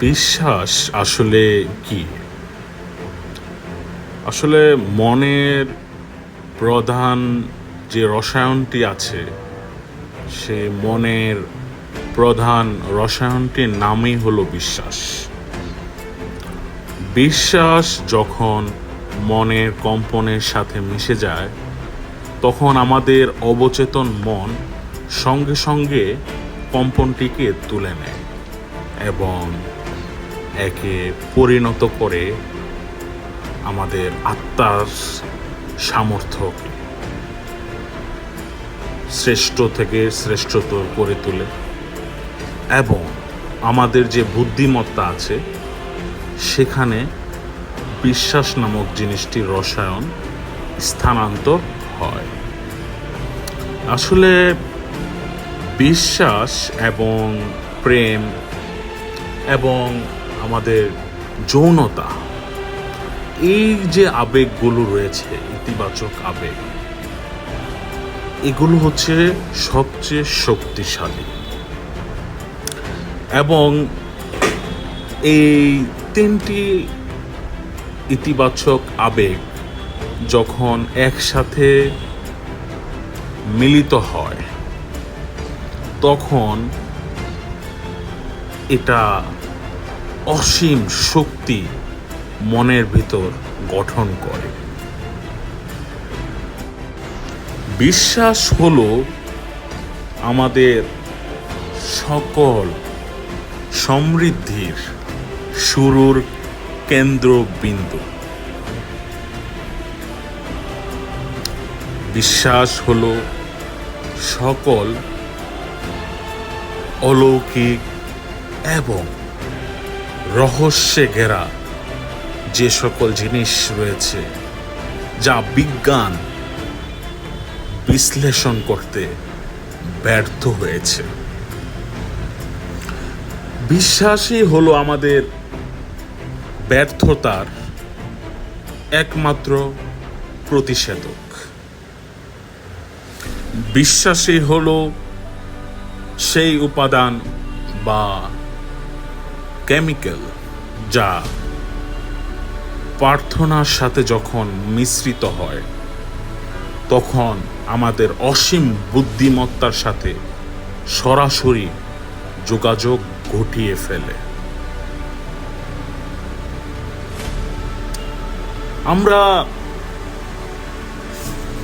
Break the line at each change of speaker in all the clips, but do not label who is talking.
বিশ্বাস আসলে কি? আসলে মনের প্রধান যে রসায়নটি আছে, সে মনের প্রধান রসায়নটির নামই হলো বিশ্বাস। বিশ্বাস যখন মনের কম্পনের সাথে মিশে যায়, তখন আমাদের অবচেতন মন সঙ্গে সঙ্গে কম্পনটিকে তুলে নেয় এবং একে পরিণত করে আমাদের আত্মার সামর্থ্যকে শ্রেষ্ঠ থেকে শ্রেষ্ঠতর করে তোলে এবং আমাদের যে বুদ্ধিমত্তা আছে সেখানে বিশ্বাস নামক জিনিসটির রসায়ন স্থানান্তর হয়। আসলে বিশ্বাস এবং প্রেম এবং আমাদের যৌনতা, এই যে আবেগগুলো রয়েছে, ইতিবাচক আবেগ, এগুলো হচ্ছে সবচেয়ে শক্তিশালী এবং এই তিনটি ইতিবাচক আবেগ যখন একসাথে মিলিত হয়, তখন এটা অসীম শক্তি মনের ভিতর গঠন করে। বিশ্বাস হলো আমাদের সকল সমৃদ্ধির শুরুর কেন্দ্রবিন্দু। বিশ্বাস হলো সকল অলৌকিক এবং রহস্যে ঘেরা যে সকল জিনিস রয়েছে, যা বিজ্ঞান বিশ্লেষণ করতে ব্যর্থ হয়েছে। বিশ্বাসই হলো আমাদের ব্যর্থতার একমাত্র প্রতিষেধক। বিশ্বাসই হলো সেই উপাদান বা কেমিক্যাল যা প্রার্থনার সাথে যখন মিশ্রিত হয়, তখন আমাদের অসীম বুদ্ধিমত্তার সাথে সরাসরি যোগাযোগ ঘটিয়ে ফেলে। আমরা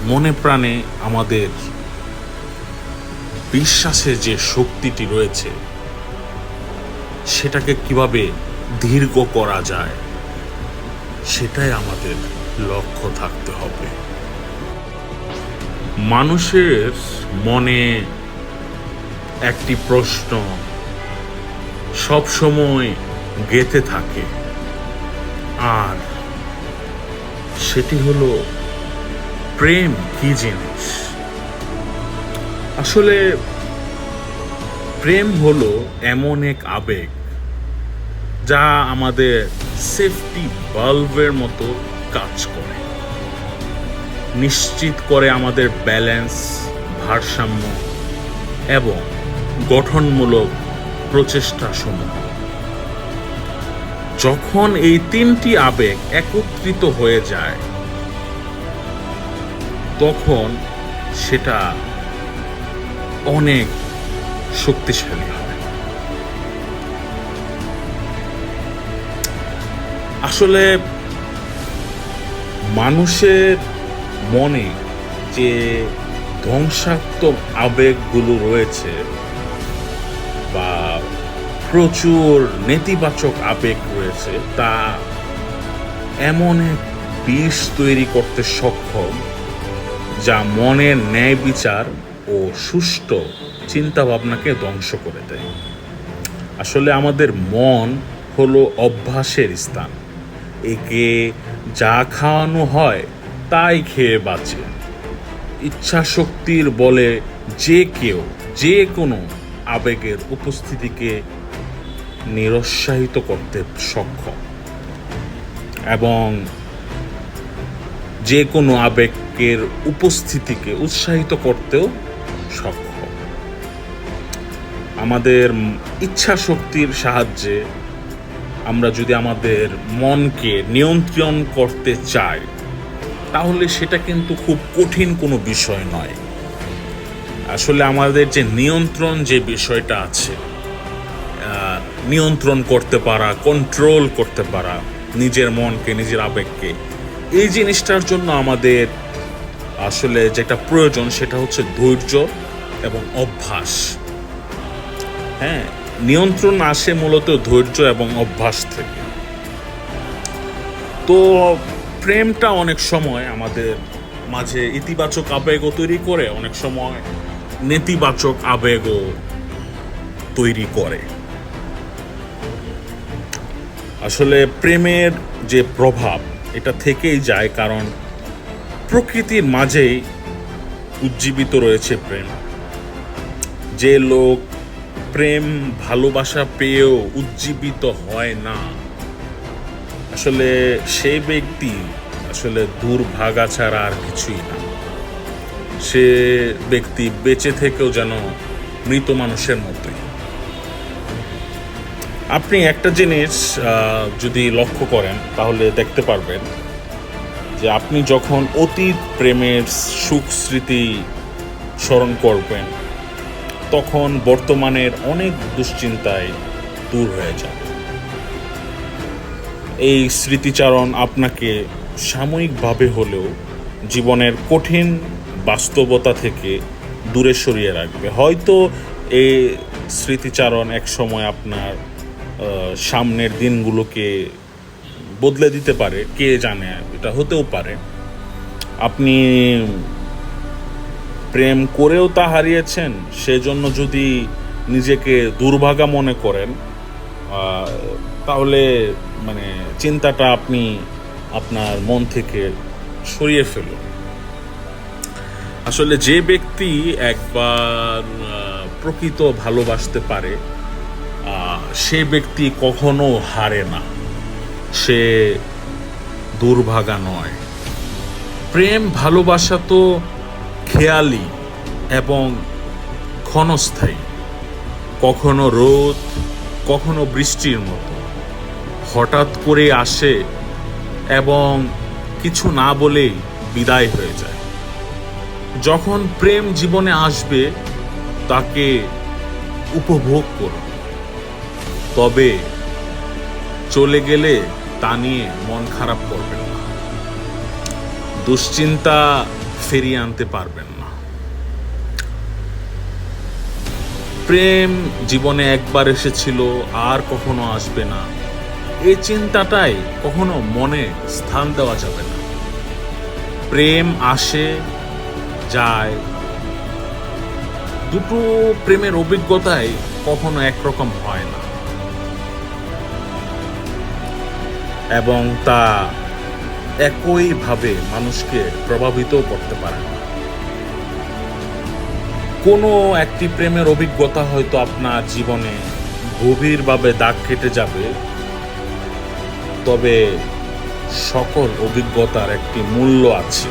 মনে প্রাণে আমাদের বিশ্বাসের যে শক্তিটি রয়েছে, সেটাকে কিভাবে দীর্ঘ করা যায়, সেটাই আমাদের লক্ষ্য থাকতে হবে। মানুষের মনে একটি প্রশ্ন সবসময় গেঁথে থাকে, আর সেটি হলো প্রেম কি জিনিস। আসলে প্রেম হলো এমন এক আবেগ যা আমাদের সেফটি বাল্বের মতো কাজ করে, নিশ্চিত করে আমাদের ব্যালেন্স, ভারসাম্য এবং গঠনমূলক প্রচেষ্টা সমূহ। যখন এই তিনটি আবেগ একত্রিত হয়ে যায়, তখন সেটা অনেক শক্তিশালী হয়। আসলে মানুষের মনে যে ধ্বংসাত্মক আবেগগুলো রয়েছে বা প্রচুর নেতিবাচক আবেগ রয়েছে, তা এমন এক বিষ তৈরি করতে সক্ষম যা মনের ন্যায় বিচার ও সুষ্ঠু চিন্তাভাবনাকে ধ্বংস করে দেয়। আসলে আমাদের মন হলো অভ্যাসের স্থান। একে যা খাওয়ানো হয় তাই খেয়ে বাঁচে। ইচ্ছা শক্তির বলে যে কেউ যে কোনো আবেগের উপস্থিতিকে নিরুৎসাহিত করতে সক্ষম এবং যে কোনো আবেগের উপস্থিতিকে উৎসাহিত করতেও সক্ষম। আমাদের ইচ্ছা শক্তির সাহায্যে আমরা যদি আমাদের মনকে নিয়ন্ত্রণ করতে চাই, তাহলে সেটা কিন্তু খুব কঠিন কোনো বিষয় নয়। আসলে আমাদের যে নিয়ন্ত্রণ যে বিষয়টা আছে, নিয়ন্ত্রণ করতে পারা, কন্ট্রোল করতে পারা নিজের মনকে, নিজের আবেগকে, এই জিনিসটার জন্য আমাদের আসলে যেটা প্রয়োজন সেটা হচ্ছে ধৈর্য এবং অভ্যাস। হ্যাঁ, নিয়ন্ত্রণ আসে মূলত ধৈর্য এবং অভ্যাস থেকে। তো প্রেমটা অনেক সময় আমাদের মাঝে ইতিবাচক আবেগও তৈরি করে, অনেক সময় নেতিবাচক আবেগও তৈরি করে। আসলে প্রেমের যে প্রভাব এটা থেকেই যায়, কারণ প্রকৃতির মাঝেই উজ্জীবিত রয়েছে প্রেম। যে লোক প্রেম ভালোবাসা পেয়েও উজ্জীবিত হয় না, আসলে সেই ব্যক্তি আসলে দুর্ভাগা ছাড়া আর কিছুই না। সে ব্যক্তি বেঁচে থেকেও যেন মৃত মানুষের মতোই। আপনি একটা জিনিস যদি লক্ষ্য করেন তাহলে দেখতে পারবেন যে আপনি যখন অতীত প্রেমের সুখ স্মৃতি স্মরণ করবেন, তখন বর্তমানের অনেক দুশ্চিন্তায় দূর হয়ে যাবে। এই স্মৃতিচারণ আপনাকে সাময়িকভাবে হলেও জীবনের কঠিন বাস্তবতা থেকে দূরে সরিয়ে রাখবে। হয়তো এই স্মৃতিচারণ এক সময় আপনার সামনের দিনগুলোকে বদলে দিতে পারে, কে জানে, এটা হতেও পারে। আপনি প্রেম করেও তা হারিয়েছেন, সেজন্য যদি নিজেকে দুর্ভাগা মনে করেন, তাহলে মানে চিন্তাটা আপনি আপনার মন থেকে সরিয়ে ফেলুন। আসলে যে ব্যক্তি একবার প্রকৃত ভালোবাসতে পারে, সে ব্যক্তি কখনো হারে না, সে দুর্ভাগা নয়। প্রেম ভালোবাসা তো খেয়ালি এবং ক্ষণস্থায়ী, কখনো রোদ, কখনো বৃষ্টির মতো হঠাৎ করে আসে এবং কিছু না বলেই বিদায় হয়ে যায়। যখন প্রেম জীবনে আসবে তাকে উপভোগ করুন, তবে চলে গেলে তা নিয়ে মন খারাপ করবেন না, দুশ্চিন্তা ফিরিয়ে আনতে পারবেন না। প্রেম জীবনে একবার এসেছিল, আর কখনো আসবে না, এই চিন্তাটাই কখনো মনে স্থান দেওয়া যাবে না। প্রেম আসে যায়, দুটো প্রেমের অভিজ্ঞতাই কখনো একরকম হয় না, এবং তা একইভাবে মানুষকে প্রভাবিত করতে পারে না। কোনো একটি প্রেমের অভিজ্ঞতা হয়তো আপনার জীবনে গভীরভাবে দাগ কেটে যাবে, তবে সকল অভিজ্ঞতার একটি মূল্য আছে।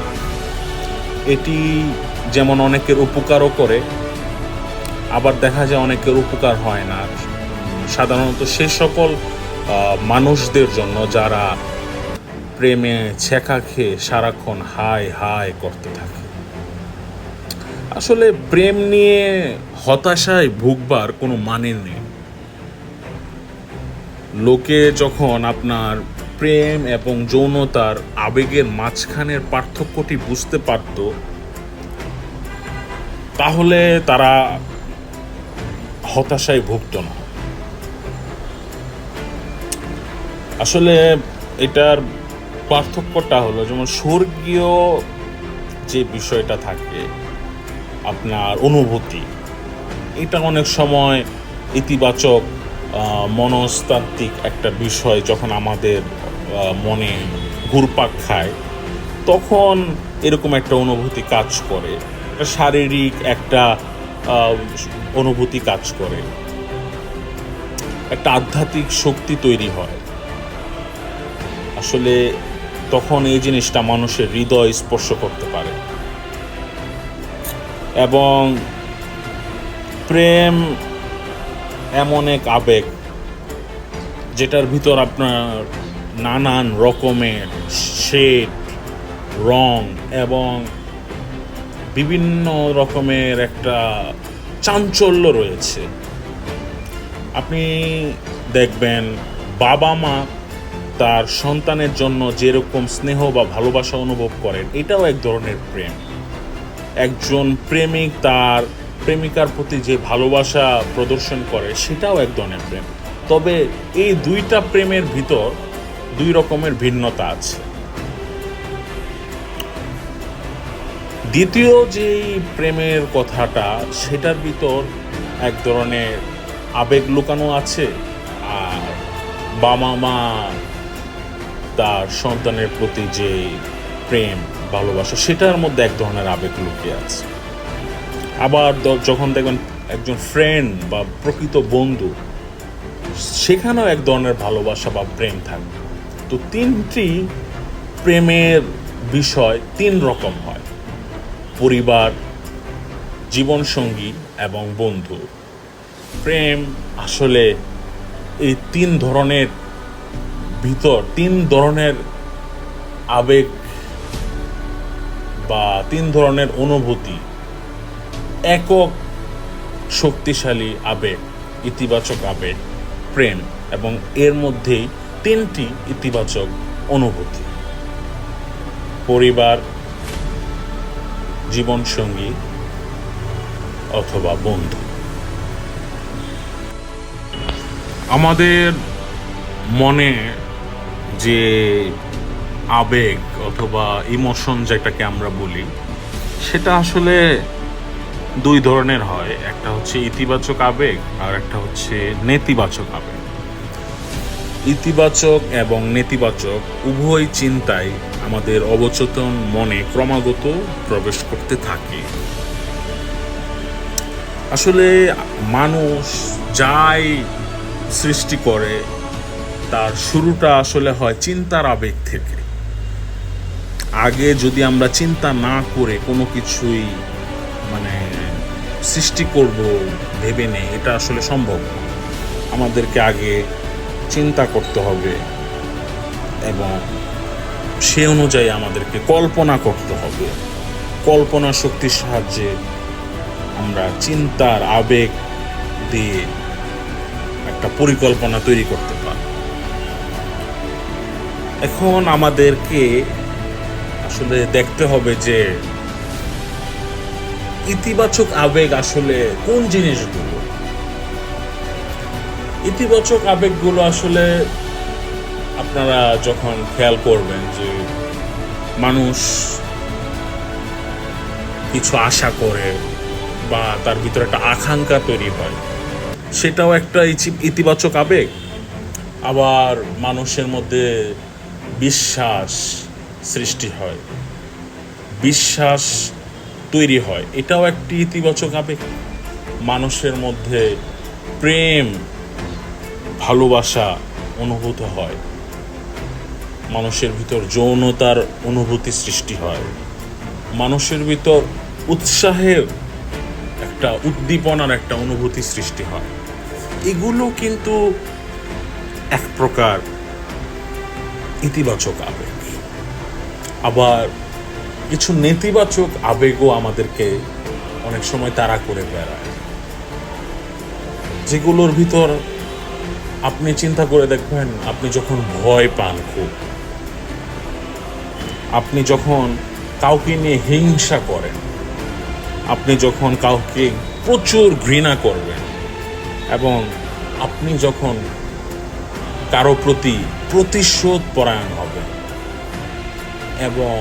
এটি যেমন অনেকের উপকারও করে, আবার দেখা যায় অনেকের উপকার হয় না। সাধারণত সে সকল মানুষদের জন্য যারা প্রেমে ছেঁকা খেয়ে সারাক্ষণ হায় হায় করতে থাকে। আসলে প্রেম নিয়ে হতাশায় ভুগবার কোনো মানে নেই। লোকে যখন আপনার প্রেম এবং যৌনতার আবেগের মাঝখানের পার্থক্যটি বুঝতে পারত, তাহলে তারা হতাশায় ভুগত না। আসলে এটার পার্থক্যটা হলো, যেমন স্বর্গীয় যে বিষয়টা থাকে আপনার অনুভূতি, এটা অনেক সময় ইতিবাচক মনস্তাত্ত্বিক একটা বিষয় যখন আমাদের মনে ঘুরপাক খায়, তখন এরকম একটা অনুভূতি কাজ করে, একটা শারীরিক একটা অনুভূতি কাজ করে, একটা আধ্যাত্মিক শক্তি তৈরি হয়। আসলে তখন এই জিনিসটা মানুষের হৃদয় স্পর্শ করতে পারে। এবং প্রেম এমন এক আবেগ যেটার ভিতর আপনার নানান রকমের শেড, রং এবং বিভিন্ন রকমের একটা চাঞ্চল্য রয়েছে। আপনি দেখবেন বাবা মা তার সন্তানের জন্য যেরকম স্নেহ বা ভালোবাসা অনুভব করেন, এটাও এক ধরনের প্রেম। একজন প্রেমিক তার প্রেমিকার প্রতি যে ভালোবাসা প্রদর্শন করে, সেটাও এক ধরনের প্রেম। তবে এই দুইটা প্রেমের ভিতর দুই রকমের ভিন্নতা আছে। দ্বিতীয় যে প্রেমের কথাটা, সেটার ভিতর এক ধরনের আবেগ লুকানো আছে, আর বাবা মা তার সন্তানের প্রতি যে প্রেম ভালোবাসা, সেটার মধ্যে এক ধরনের আবেগ লুকিয়ে আছে। আবার যখন দেখবেন একজন ফ্রেন্ড বা প্রকৃত বন্ধু, সেখানেও এক ধরনের ভালোবাসা বা প্রেম থাকবে। তো তিনটি প্রেমের বিষয় তিন রকম হয়: পরিবার, জীবনসঙ্গী এবং বন্ধু। প্রেম আসলে এই তিন ধরনের ভিতর তিন ধরনের আবেগ বা তিন ধরনের অনুভূতি, একক শক্তিশালী আবেগ, ইতিবাচক আবেগ, প্রেম, এবং এর মধ্যেই তিনটি ইতিবাচক অনুভূতি: পরিবার, জীবনসঙ্গী অথবা বন্ধু। আমাদের মনে যে আবেগ অথবা ইমোশন যেটাকে আমরা বলি, সেটা আসলে দুই ধরনের হয়। একটা হচ্ছে ইতিবাচক আবেগ, আর একটা হচ্ছে নেতিবাচক আবেগ। ইতিবাচক এবং নেতিবাচক উভয় চিন্তাই আমাদের অবচেতন মনে ক্রমাগত প্রবেশ করতে থাকে। আসলে মানুষ যাই সৃষ্টি করে, তার শুরুটা আসলে হয় চিন্তার আবেগ থেকে। আগে যদি আমরা চিন্তা না করে কোনো কিছুই সৃষ্টি করব ভেবে নেই, এটা আসলে সম্ভব না। আমাদেরকে আগে চিন্তা করতে হবে এবং সে অনুযায়ী আমাদেরকে কল্পনা করতে হবে। কল্পনা শক্তির সাহায্যে আমরা চিন্তার আবেগ দিয়ে একটা পরিকল্পনা তৈরি করতে পারি। এখন আমাদেরকে আসলে দেখতে হবে যে ইতিবাচক আবেগ আসলে কোন জিনিসগুলো। ইতিবাচক আবেগগুলো আসলে আপনারা যখন খেয়াল করবেন যে মানুষ কিছু আশা করে বা তার ভিতরে একটা আকাঙ্ক্ষা তৈরি হয়, সেটাও একটা ইতিবাচক আবেগ। আবার মানুষের মধ্যে বিশ্বাস সৃষ্টি হয়, বিশ্বাস তৈরি হয়, এটাও একটি ইতিবাচক আবেগ। মানুষের মধ্যে প্রেম, ভালোবাসা অনুভূত হয়, মানুষের ভিতর যৌনতার অনুভূতি সৃষ্টি হয়, মানুষের ভিতর উৎসাহের একটা উদ্দীপনার একটা অনুভূতি সৃষ্টি হয়। এগুলো কিন্তু এক প্রকার ইতিবাচক আবেগ। আবার কিছু নেতিবাচক আবেগও আমাদেরকে অনেক সময় তাড়া করে বেড়ায়, যেগুলোর ভিতর আপনি চিন্তা করে দেখবেন, আপনি যখন ভয় পান খুব, আপনি যখন কাউকে নিয়ে হিংসা করেন, আপনি যখন কাউকে প্রচুর ঘৃণা করবেন, এবং আপনি যখন কারো প্রতি প্রতিশোধ পরায়ণ হবেন, এবং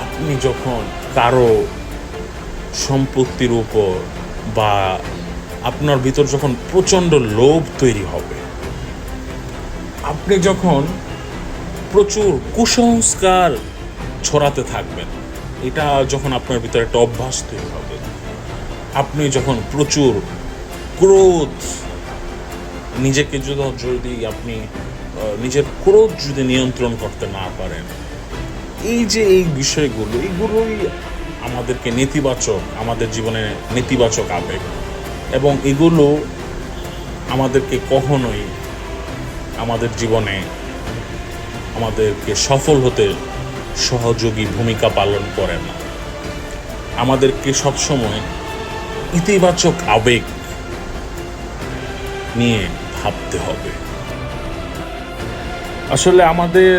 আপনি যখন কারো সম্পত্তির উপর বা আপনার ভিতর যখন প্রচণ্ড লোভ তৈরি হবে, আপনি যখন প্রচুর কুসংস্কার ছড়াতে থাকবেন, এটা যখন আপনার ভিতরে একটা অভ্যাস তৈরি হবে, আপনি যখন প্রচুর ক্রোধ, নিজেকে যদি আপনি নিজের ক্রোধ যদি নিয়ন্ত্রণ করতে না পারেন, এই যে এই বিষয়গুলো, এইগুলোই আমাদেরকে নেতিবাচক, আমাদের জীবনে নেতিবাচক আবেগ, এবং এগুলো আমাদেরকে কখনোই আমাদের জীবনে আমাদেরকে সফল হতে সহযোগী ভূমিকা পালন করে না। আমাদেরকে সবসময় ইতিবাচক আবেগ নিয়ে ভাবতে হবে। আসলে আমাদের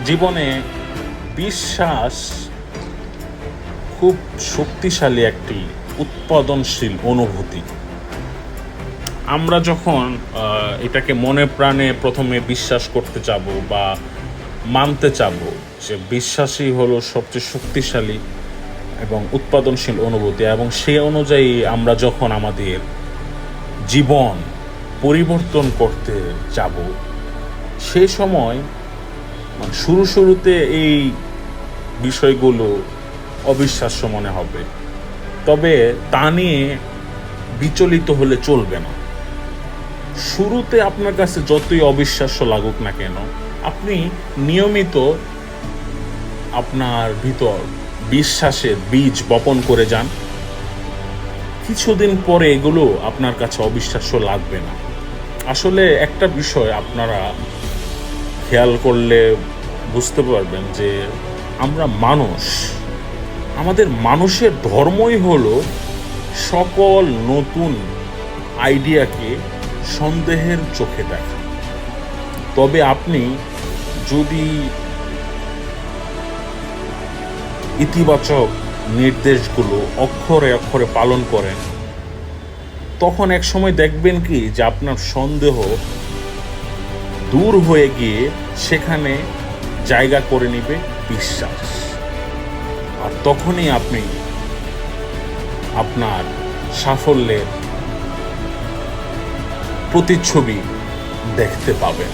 জীবনে বিশ্বাস খুব শক্তিশালী একটি উৎপাদনশীল অনুভূতি। আমরা যখন এটাকে মনে প্রাণে প্রথমে বিশ্বাস করতে চাবো বা মানতে চাবো যে বিশ্বাসই হলো সবচেয়ে শক্তিশালী এবং উৎপাদনশীল অনুভূতি, এবং সেই অনুযায়ী আমরা যখন আমাদের জীবন পরিবর্তন করতে যাব, সেই সময় শুরুতে এই বিষয়গুলো অবিশ্বাস্য মনে হবে, তবে তা নিয়ে বিচলিত হলে চলবে না। শুরুতে আপনার কাছে যতই অবিশ্বাস্য লাগুক না কেন, আপনি নিয়মিত আপনার ভিতর বিশ্বাসের বীজ বপন করে যান। কিছুদিন পরে এগুলো আপনার কাছে অবিশ্বাস্য লাগবে না। আসলে একটা বিষয় আপনারা খেয়াল করলে বুঝতে পারবেন যে আমরা মানুষ, আমাদের মানুষের ধর্মই হলো সকল নতুন আইডিয়াকে সন্দেহের চোখে দেখা। তবে আপনি যদি ইতিবাচক নির্দেশগুলো অক্ষরে অক্ষরে পালন করেন, তখন এক সময় দেখবেন কি যে আপনার সন্দেহ দূর হয়ে গিয়ে সেখানে জায়গা করে নেবে বিশ্বাস, আর তখনই আপনি আপনার সাফল্যের প্রতিচ্ছবি দেখতে পাবেন।